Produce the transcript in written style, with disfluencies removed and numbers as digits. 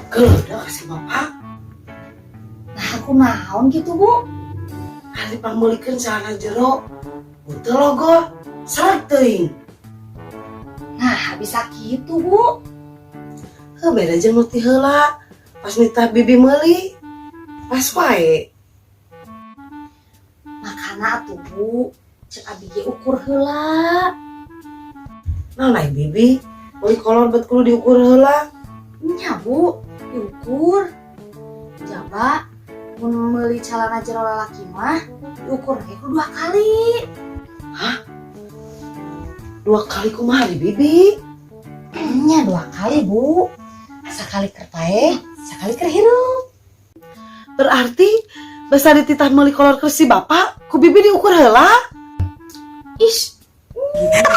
Keluar kasih bapak. Nah aku naon gitu Bu. Hari pamulikeun celana jero. Betul logo. Salah teuing. Nah bisa gitu Bu. Beda jeung nu ti heula. Pas nitah bibi meuli. Pas wae. Makana atuh Bu, cek abi ge ukur heula. Naon ai bibi? Meuli kolor bet kudu diukur heula. Nya Bu, diukur. Jaba mun meuli calana jero lalaki mah diukur ge kudu 2 kali. 2 kali kumaha di bibi? Nya 2 kali Bu. Sakali keur paeh, sakali keur hirup. Berarti basa dititah meuli kolor keur si bapak, ku bibi diukur heula? Ish. Gitu.